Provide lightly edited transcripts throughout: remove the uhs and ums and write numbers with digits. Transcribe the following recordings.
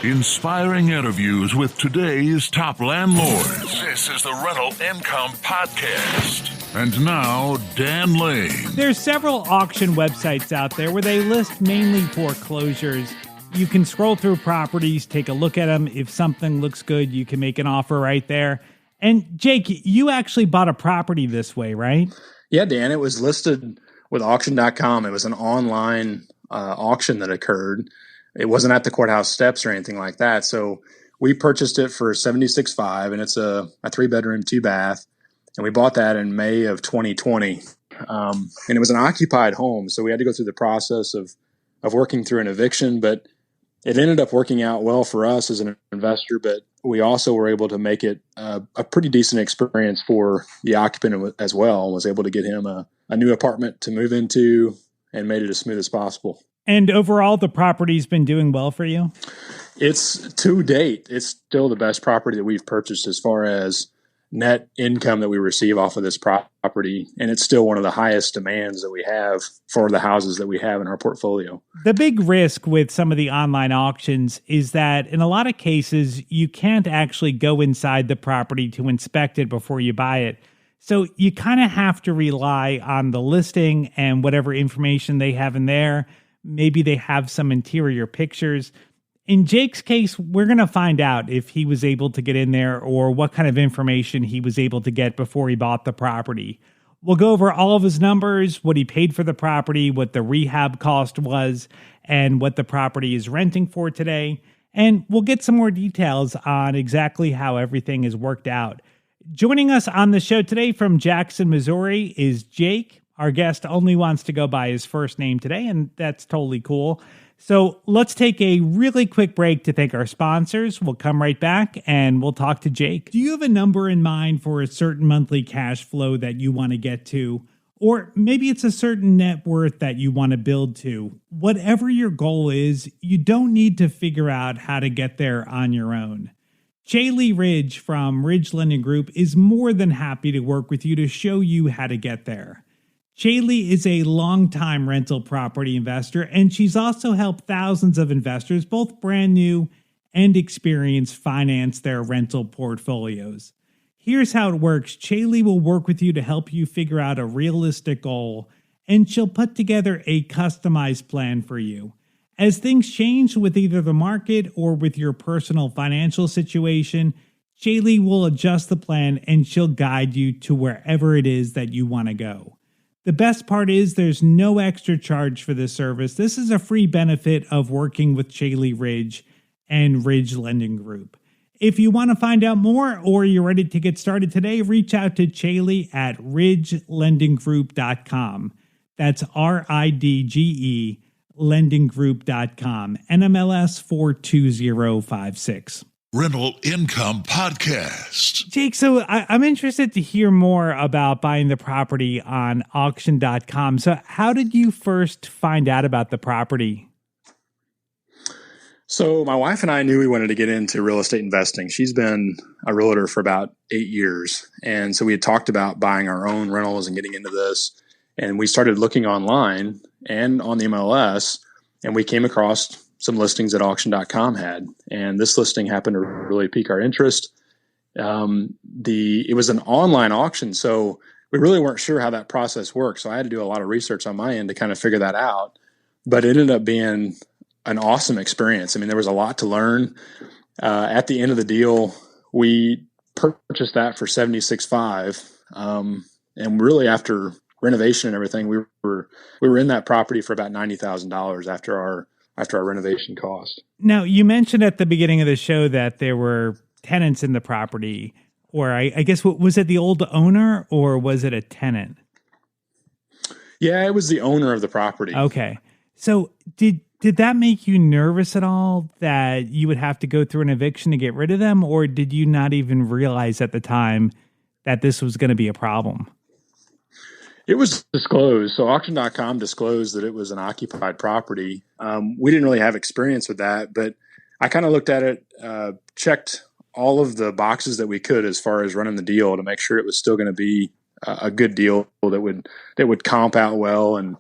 Inspiring interviews with today's top landlords. This is the Rental Income Podcast. And now, Dan Lane. There's several auction websites out there where they list mainly foreclosures. You can scroll through properties, take a look at them. If something looks good, you can make an offer right there. And Jake, you actually bought a property this way, right? Yeah, Dan, it was listed with auction.com. It was an online auction that occurred. It wasn't at the courthouse steps or anything like that. So we purchased it for $76,500, and it's a 3-bedroom, 2-bath. And we bought that in May of 2020. And it was an occupied home. So we had to go through the process of working through an eviction, but it ended up working out well for us as an investor. But we also were able to make it a pretty decent experience for the occupant as well, and was able to get him a new apartment to move into and made it as smooth as possible. And overall, the property's been doing well for you? It's to date, it's still the best property that we've purchased as far as net income that we receive off of this property. And it's still one of the highest demands that we have for the houses that we have in our portfolio. The big risk with some of the online auctions is that in a lot of cases, you can't actually go inside the property to inspect it before you buy it. So you kind of have to rely on the listing and whatever information they have in there. Maybe they have some interior pictures. In Jake's case, we're going to find out if he was able to get in there or what kind of information he was able to get before he bought the property. We'll go over all of his numbers, what he paid for the property, what the rehab cost was, and what the property is renting for today. And we'll get some more details on exactly how everything has worked out. Joining us on the show today from Jackson, Missouri is Jake. Our guest only wants to go by his first name today, and that's totally cool. So let's take a really quick break to thank our sponsors. We'll come right back and we'll talk to Jake. Do you have a number in mind for a certain monthly cash flow that you want to get to? Or maybe it's a certain net worth that you want to build to. Whatever your goal is, you don't need to figure out how to get there on your own. Shaylee Ridge from Ridge Lending Group is more than happy to work with you to show you how to get there. Shaylee is a longtime rental property investor, and she's also helped thousands of investors, both brand new and experienced, finance their rental portfolios. Here's how it works. Shaylee will work with you to help you figure out a realistic goal, and she'll put together a customized plan for you. As things change with either the market or with your personal financial situation, Shaylee will adjust the plan and she'll guide you to wherever it is that you want to go. The best part is there's no extra charge for this service. This is a free benefit of working with Shaylee Ridge and Ridge Lending Group. If you want to find out more or you're ready to get started today, reach out to Shaylee at ridgelendinggroup.com. That's RIDGE lendinggroup.com. NMLS 42056. Rental Income Podcast. Jake, so I'm interested to hear more about buying the property on auction.com. So how did you first find out about the property? So my wife and I knew we wanted to get into real estate investing. She's been a realtor for about 8 years. And so we had talked about buying our own rentals and getting into this. And we started looking online and on the MLS, and we came across some listings that auction.com had. And this listing happened to really pique our interest. It was an online auction, so we really weren't sure how that process worked. So I had to do a lot of research on my end to kind of figure that out. But it ended up being an awesome experience. I mean, there was a lot to learn. At the end of the deal, we purchased that for $76,500. And really after renovation and everything, we were in that property for about $90,000 after our renovation cost. Now, you mentioned at the beginning of the show that there were tenants in the property, or I guess, was it the old owner or was it a tenant? Yeah, it was the owner of the property. Okay. So did that make you nervous at all that you would have to go through an eviction to get rid of them? Or did you not even realize at the time that this was going to be a problem? It was disclosed. So auction.com disclosed that it was an occupied property. We didn't really have experience with that, but I kind of looked at it, checked all of the boxes that we could as far as running the deal to make sure it was still going to be a good deal that would comp out well and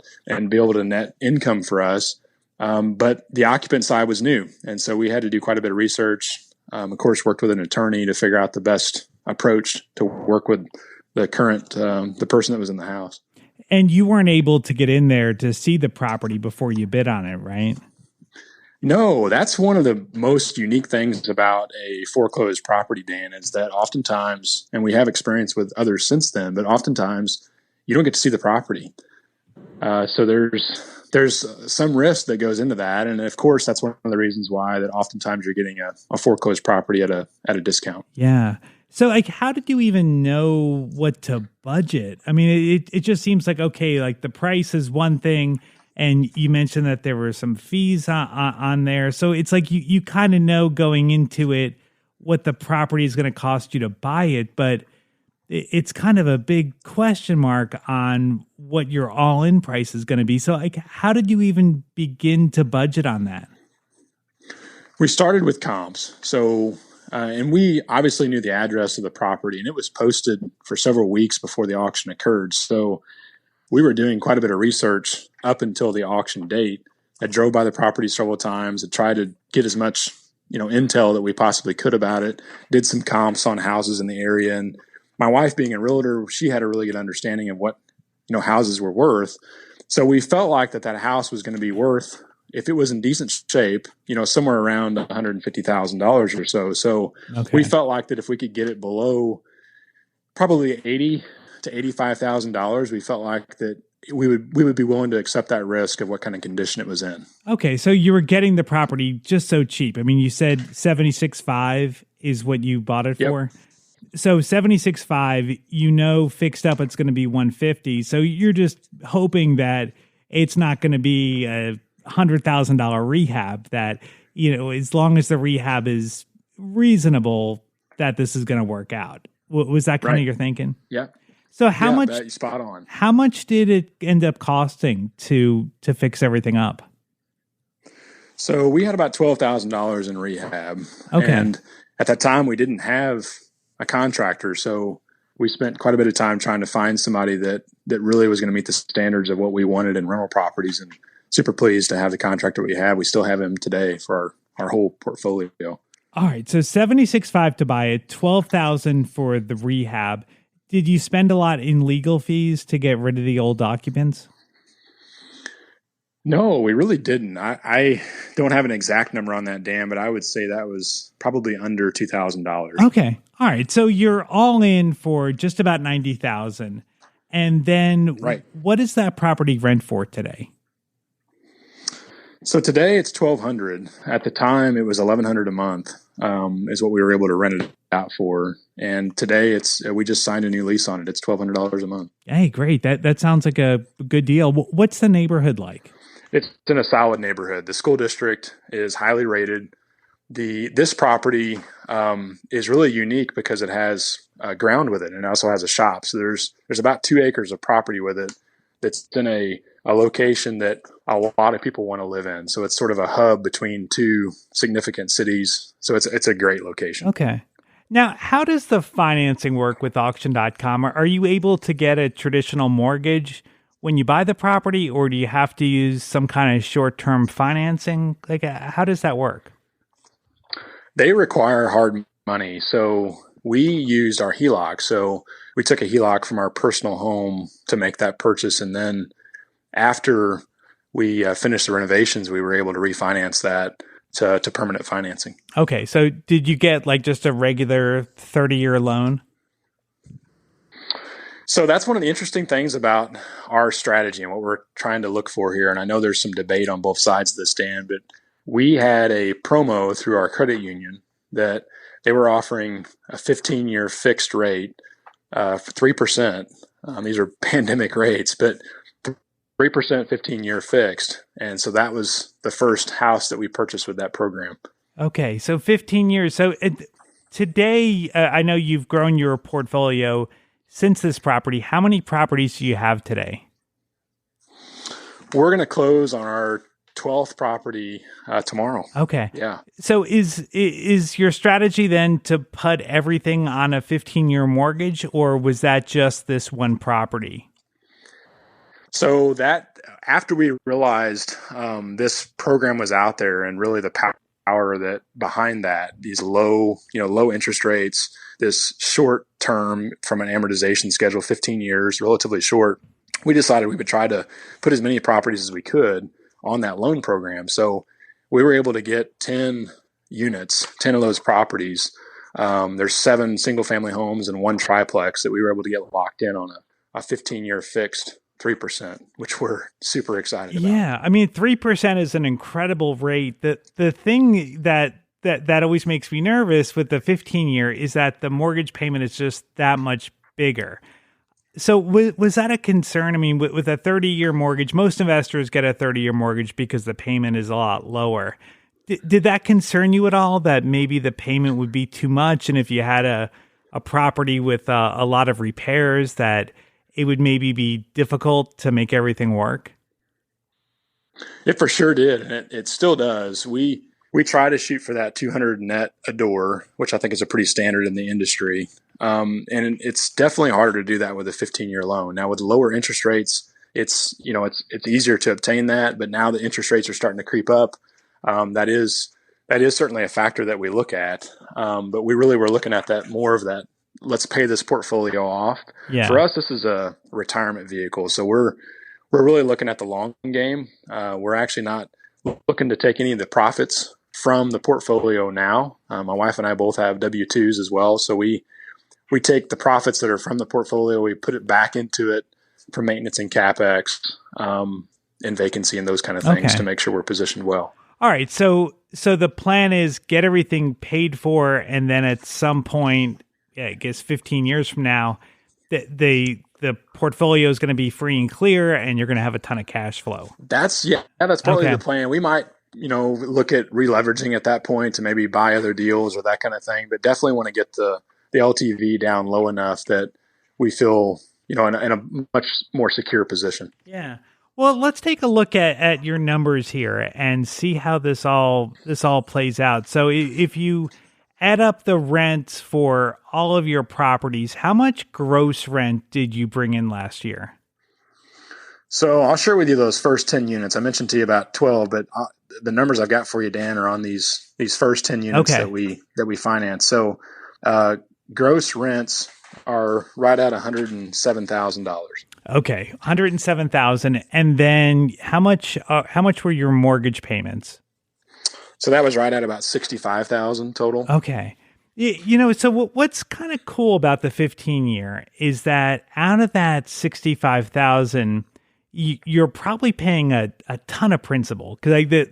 be able to net income for us. But the occupant side was new. And so we had to do quite a bit of research. Of course, worked with an attorney to figure out the best approach to work with the person that was in the house. And you weren't able to get in there to see the property before you bid on it, right? No, that's one of the most unique things about a foreclosed property, Dan, is that oftentimes, and we have experience with others since then, but oftentimes you don't get to see the property. So there's some risk that goes into that. And of course, that's one of the reasons why that oftentimes you're getting a foreclosed property at a discount. Yeah. So like, how did you even know what to budget? I mean, it just seems like, okay, like the price is one thing. And you mentioned that there were some fees on there. So it's like you kind of know going into it what the property is going to cost you to buy it. But it's kind of a big question mark on what your all-in price is going to be. So like, how did you even begin to budget on that? We started with comps. So, and we obviously knew the address of the property, and it was posted for several weeks before the auction occurred. So we were doing quite a bit of research up until the auction date. I drove by the property several times and tried to get as much, intel that we possibly could about it. Did some comps on houses in the area, and my wife, being a realtor, she had a really good understanding of what houses were worth. So we felt like that house was going to be worth, if it was in decent shape, somewhere around $150,000 or so. So we felt like that if we could get it below probably $80,000 to $85,000, we felt like that we would be willing to accept that risk of what kind of condition it was in. Okay, so you were getting the property just so cheap. I mean, you said $76,500 is what you bought it for. So $76,500, fixed up it's going to be $150,000. So you're just hoping that it's not going to be a $100,000 rehab. That as long as the rehab is reasonable, that this is going to work out. Was that kind of your thinking? Yeah. So how much? Spot on. How much did it end up costing to fix everything up? So we had about $12,000 in rehab. Okay. And at that time, we didn't have a contractor, so we spent quite a bit of time trying to find somebody that really was going to meet the standards of what we wanted in rental properties. And super pleased to have the contractor we have. We still have him today for our whole portfolio. All right. So $76,500 to buy it, $12,000 for the rehab. Did you spend a lot in legal fees to get rid of the old occupants? No, we really didn't. I don't have an exact number on that, Dan, but I would say that was probably under $2,000. Okay. All right. So you're all in for just about $90,000. And then what does that property rent for today? So today it's $1,200. At the time, it was $1,100 a month, is what we were able to rent it out for. And today we just signed a new lease on it. It's $1,200 a month. Hey, great. That sounds like a good deal. What's the neighborhood like? It's in a solid neighborhood. The school district is highly rated. This property is really unique because it has ground with it, and it also has a shop. So there's about 2 acres of property with it that's in a location that a lot of people want to live in. So it's sort of a hub between two significant cities. So it's a great location. Okay. Now, how does the financing work with auction.com? Are you able to get a traditional mortgage when you buy the property, or do you have to use some kind of short-term financing? Like, how does that work? They require hard money. So we used our HELOC. So we took a HELOC from our personal home to make that purchase. And then after we finished the renovations, we were able to refinance that to permanent financing. Okay. So did you get like just a regular 30-year loan? So that's one of the interesting things about our strategy and what we're trying to look for here. And I know there's some debate on both sides of this, Dan, but we had a promo through our credit union that they were offering a 15-year fixed rate for 3%. These are pandemic rates, but 3% 15-year fixed. And so that was the first house that we purchased with that program. Okay, so 15 years. So today, I know you've grown your portfolio since this property. How many properties do you have today? We're going to close on our 12th property tomorrow. Okay. Yeah. So is your strategy then to put everything on a 15-year mortgage, or was that just this one property? So that after we realized this program was out there, and really the power that behind that, these low interest rates, this short term from an amortization schedule, 15 years, relatively short, we decided we would try to put as many properties as we could on that loan program. So we were able to get 10 units, 10 of those properties. There's 7 single family homes and 1 triplex that we were able to get locked in on a 15-year fixed 3%, which we're super excited about. Yeah, I mean, 3% is an incredible rate. The thing that always makes me nervous with the 15-year is that the mortgage payment is just that much bigger. So was that a concern? I mean, with a 30-year mortgage, most investors get a 30-year mortgage because the payment is a lot lower. Did that concern you at all, that maybe the payment would be too much, and if you had a property with a lot of repairs, that it would maybe be difficult to make everything work? It for sure did, and it still does. We try to shoot for that 200 net a door, which I think is a pretty standard in the industry. And it's definitely harder to do that with a 15-year loan. Now with lower interest rates, it's easier to obtain that. But now the interest rates are starting to creep up. That is certainly a factor that we look at. But we really were looking at that more of that. Let's pay this portfolio off. Yeah. For us, this is a retirement vehicle, so we're really looking at the long game. We're actually not looking to take any of the profits from the portfolio now. My wife and I both have W-2s as well, so we take the profits that are from the portfolio, we put it back into it for maintenance and capex, and vacancy and those kind of things to make sure we're positioned well. All right, so the plan is get everything paid for, and then at some point, I guess 15 years from now, the portfolio is going to be free and clear, and you're going to have a ton of cash flow. That's probably the plan. We might, look at re-leveraging at that point to maybe buy other deals or that kind of thing, but definitely want to get the LTV down low enough that we feel, in a much more secure position. Yeah. Well, let's take a look at your numbers here and see how this all plays out. So if you add up the rents for all of your properties, how much gross rent did you bring in last year? So I'll share with you those first 10 units. I mentioned to you about 12, but the numbers I've got for you, Dan, are on these first 10 units that we finance. So gross rents are right at $107,000. Okay, $107,000, and then how much were your mortgage payments? So that was right at about $65,000 total. Okay. So what's kind of cool about the 15-year is that out of that $65,000, you're probably paying a ton of principal, because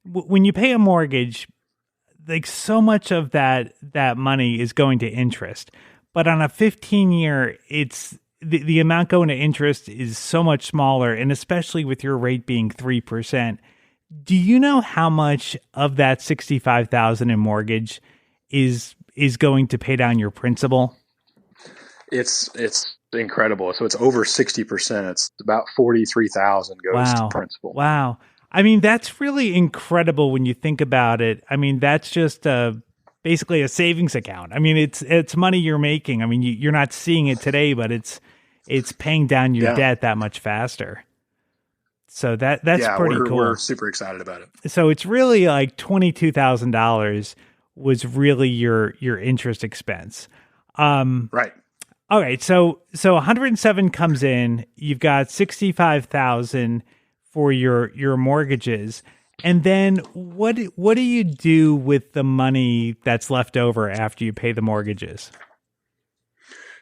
when you pay a mortgage, like so much of that money is going to interest, but on a 15-year, it's the amount going to interest is so much smaller, and especially with your rate being 3%. Do you know how much of that $65,000 in mortgage is going to pay down your principal? It's incredible. So it's over 60%. It's about $43,000 goes to principal. Wow. I mean, that's really incredible when you think about it. I mean, that's just basically a savings account. I mean, it's money you're making. I mean, you're not seeing it today, but it's paying down your debt that much faster. So that's pretty cool. We're super excited about it. So it's really like $22,000 was really your interest expense. Right. All right. So 107 comes in. You've got 65,000 for your mortgages, and then what do you do with the money that's left over after you pay the mortgages?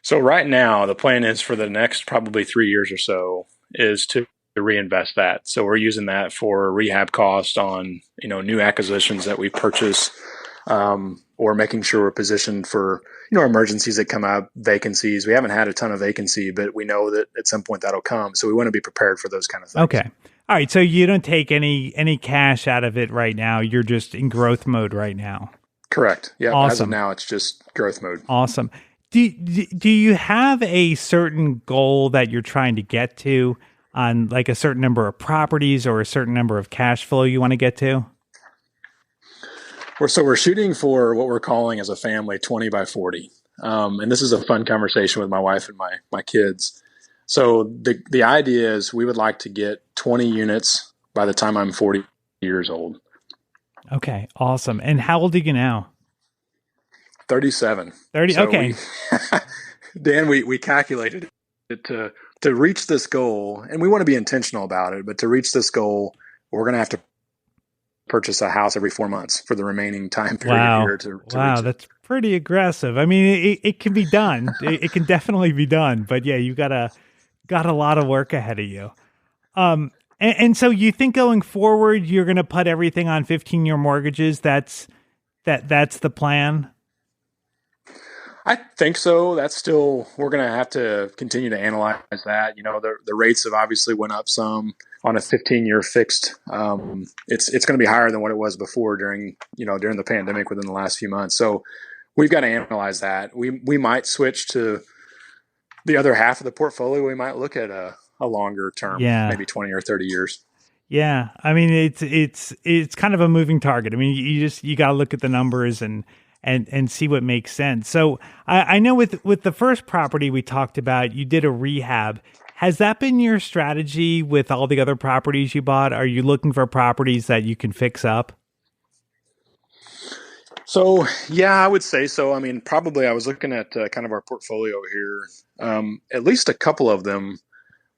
So right now, the plan is for the next probably 3 years or so is to reinvest that. So we're using that for rehab costs on, new acquisitions that we purchase, or making sure we're positioned for, emergencies that come up, vacancies. We haven't had a ton of vacancy, but we know that at some point that'll come. So we want to be prepared for those kind of things. Okay. All right. So you don't take any cash out of it right now. You're just in growth mode right now. Correct. Yeah. Awesome. As of now, it's just growth mode. Awesome. Do you have a certain goal that you're trying to get to on like a certain number of properties or a certain number of cash flow you want to get to? We're shooting for what we're calling as a family 20 by 40. And this is a fun conversation with my wife and my kids. So the idea is we would like to get 20 units by the time I'm 40 years old. Okay, awesome. And how old are you now? 37. 30. So Okay. Dan, we calculated it to reach this goal, and we want to be intentional about it, but to reach this goal, we're going to have to purchase a house every 4 months for the remaining time period here to Wow, reach it. that's pretty aggressive. I mean, it can be done. It can definitely be done, but yeah, you got a lot of work ahead of you. And so you think going forward, you're going to put everything on 15-year mortgages? That's the plan? I think so. That's still, we're going to have to continue to analyze that. You know, the rates have obviously went up some on a 15-year fixed. It's going to be higher than what it was before during the pandemic within the last few months. So we've got to analyze that. We might switch to the other half of the portfolio. We might look at a longer term, Yeah. maybe 20 or 30 years. Yeah. I mean, it's kind of a moving target. I mean, you got to look at the numbers and see what makes sense. So I know with the first property we talked about, you did a rehab. Has that been your strategy with all the other properties you bought? Are you looking for properties that you can fix up? So, yeah, I would say so. I mean, probably I was looking at kind of our portfolio here. At least a couple of them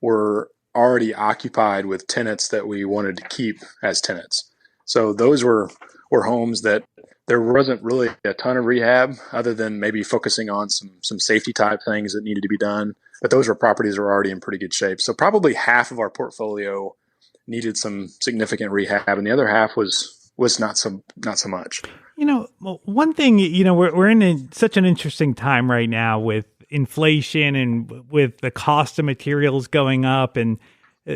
were already occupied with tenants that we wanted to keep as tenants. So those were homes that there wasn't really a ton of rehab other than maybe focusing on some safety type things that needed to be done. But those were properties that were already in pretty good shape. So probably half of our portfolio needed some significant rehab, and the other half was not so much. You know, well, one thing, we're in such an interesting time right now with inflation and with the cost of materials going up and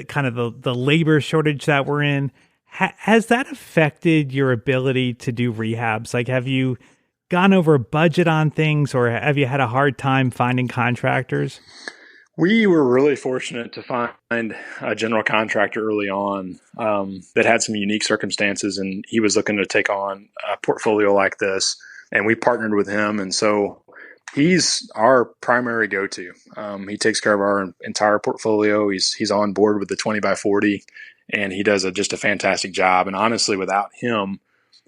kind of the labor shortage that we're in. Has that affected your ability to do rehabs? Like, have you gone over budget on things, or have you had a hard time finding contractors? We were really fortunate to find a general contractor early on that had some unique circumstances, and he was looking to take on a portfolio like this, and we partnered with him. And so he's our primary go-to. He takes care of our entire portfolio. He's on board with the 20 by 40, and he does just a fantastic job. And honestly, without him,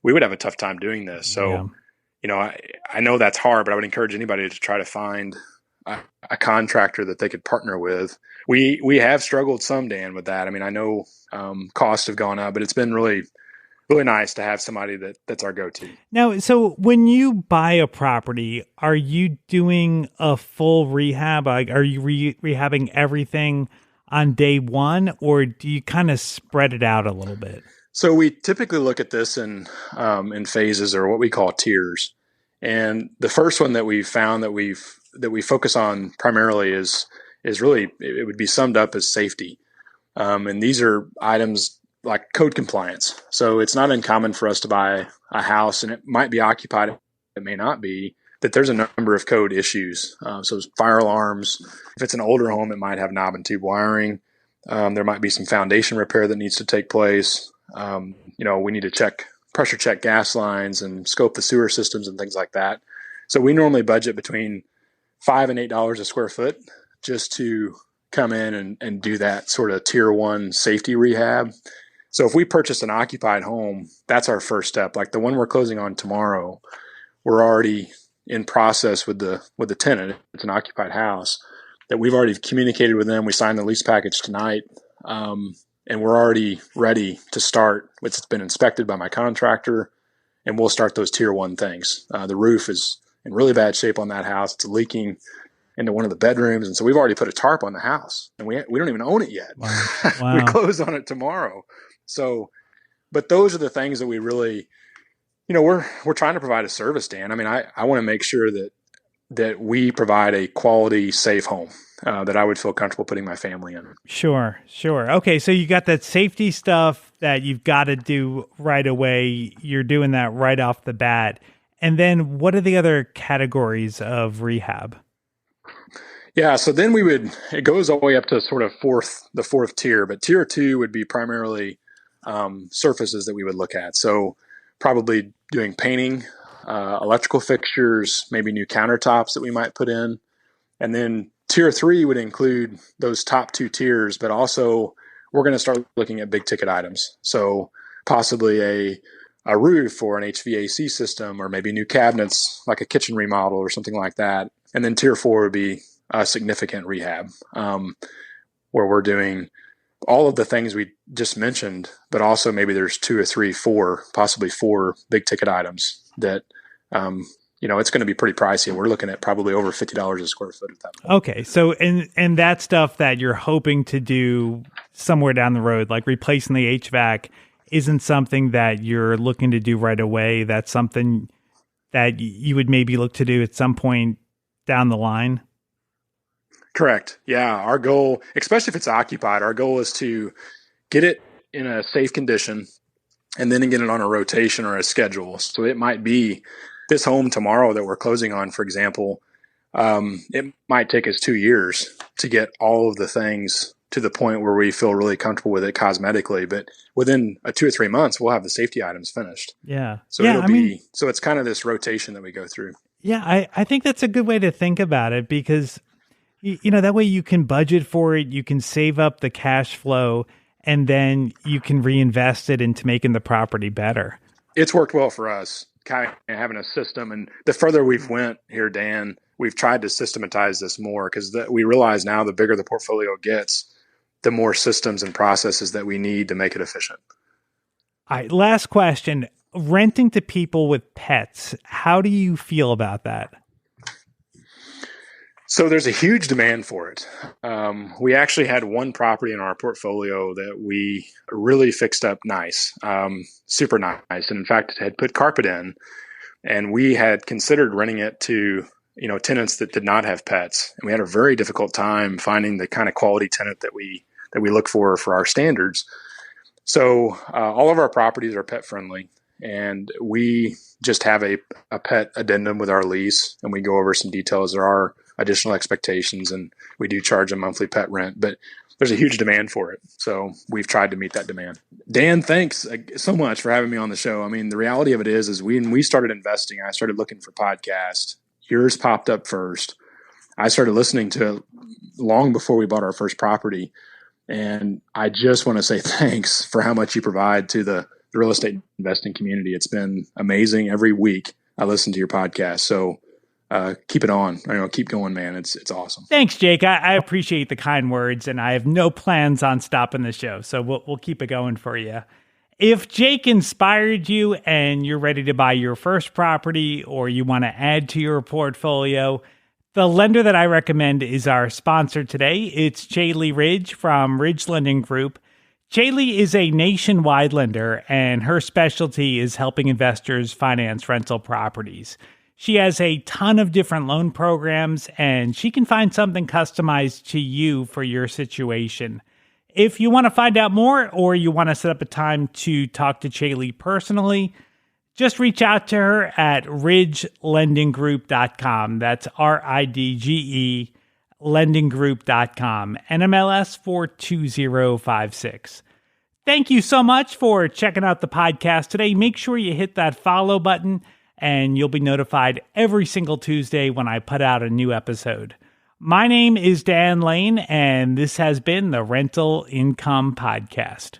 we would have a tough time doing this. So, Yeah. I know that's hard, but I would encourage anybody to try to find a contractor that they could partner with. We have struggled some, Dan, with that. I mean, I know costs have gone up, but it's been really, really nice to have somebody that's our go-to. Now, so when you buy a property, are you doing a full rehab? Like, are you rehabbing everything on day one, or do you kind of spread it out a little bit? So we typically look at this in phases, or what we call tiers. And the first one that we've found that we focus on primarily is really, it would be summed up as safety. And these are items like code compliance. So it's not uncommon for us to buy a house, and it might be occupied, it may not be, that there's a number of code issues. So fire alarms. If it's an older home, it might have knob and tube wiring. There might be some foundation repair that needs to take place. We need to pressure check gas lines and scope the sewer systems and things like that. So we normally budget between $5 and $8 a square foot just to come in and do that sort of tier one safety rehab. So if we purchase an occupied home, that's our first step. Like the one we're closing on tomorrow, we're already in process with the tenant. It's an occupied house that we've already communicated with them. We signed the lease package tonight, and we're already ready to start. It's been inspected by my contractor, and we'll start those tier one things. The roof is in really bad shape on that house. It's leaking into one of the bedrooms, and so we've already put a tarp on the house, and we don't even own it yet. Wow. We close on it tomorrow. So, but those are the things that we really, we're trying to provide a service, Dan. I mean, I want to make sure that we provide a quality, safe home that I would feel comfortable putting my family in. Sure. Okay, so you got that safety stuff that you've got to do right away. You're doing that right off the bat. And then what are the other categories of rehab? Yeah, so then it goes all the way up to sort of the fourth tier, but tier two would be primarily surfaces that we would look at. So probably doing painting, electrical fixtures, maybe new countertops that we might put in. And then Tier 3 would include those top 2 tiers, but also we're going to start looking at big ticket items. So possibly a roof or an HVAC system, or maybe new cabinets, like a kitchen remodel or something like that. And then Tier 4 would be a significant rehab, where we're doing all of the things we just mentioned, but also maybe there's 2 or 3, 4, possibly 4 big ticket items that, it's going to be pretty pricey. We're looking at probably over $50 a square foot at that point. Okay. So, and that stuff that you're hoping to do somewhere down the road, like replacing the HVAC, isn't something that you're looking to do right away. That's something that you would maybe look to do at some point down the line. Correct. Yeah. Our goal, especially if it's occupied, our goal is to get it in a safe condition and then get it on a rotation or a schedule. So it might be this home tomorrow that we're closing on, for example. It might take us 2 years to get all of the things to the point where we feel really comfortable with it cosmetically, but within 2 or 3 months, we'll have the safety items finished. Yeah. So so it's kind of this rotation that we go through. Yeah. I think that's a good way to think about it, because, that way you can budget for it, you can save up the cash flow, and then you can reinvest it into making the property better. It's worked well for us, kind of having a system. And the further we've went here, Dan, we've tried to systematize this more, because we realize now the bigger the portfolio gets, the more systems and processes that we need to make it efficient. All right, last question. Renting to people with pets, how do you feel about that? So there's a huge demand for it. We actually had one property in our portfolio that we really fixed up nice, super nice. And in fact, had put carpet in, and we had considered renting it to tenants that did not have pets. And we had a very difficult time finding the kind of quality tenant that we look for our standards. So all of our properties are pet friendly, and we just have a pet addendum with our lease, and we go over some details. There are additional expectations, and we do charge a monthly pet rent, but there's a huge demand for it. So we've tried to meet that demand. Dan, thanks so much for having me on the show. I mean, the reality of it is when we started investing, I started looking for podcasts. Yours popped up first. I started listening to it long before we bought our first property. And I just want to say thanks for how much you provide to the real estate investing community. It's been amazing. Every week I listen to your podcast. So keep it on. Keep going, man. It's awesome. Thanks, Jake. I appreciate the kind words, and I have no plans on stopping the show. So we'll keep it going for you. If Jake inspired you and you're ready to buy your first property, or you want to add to your portfolio, the lender that I recommend is our sponsor today. It's Chaley Ridge from Ridge Lending Group. Chaley is a nationwide lender, and her specialty is helping investors finance rental properties. She has a ton of different loan programs, and she can find something customized to you for your situation. If you want to find out more, or you want to set up a time to talk to Chaley personally, just reach out to her at ridgelendinggroup.com. That's RIDGE lendinggroup.com. NMLS 42056. Thank you so much for checking out the podcast today. Make sure you hit that follow button, and you'll be notified every single Tuesday when I put out a new episode. My name is Dan Lane, and this has been the Rental Income Podcast.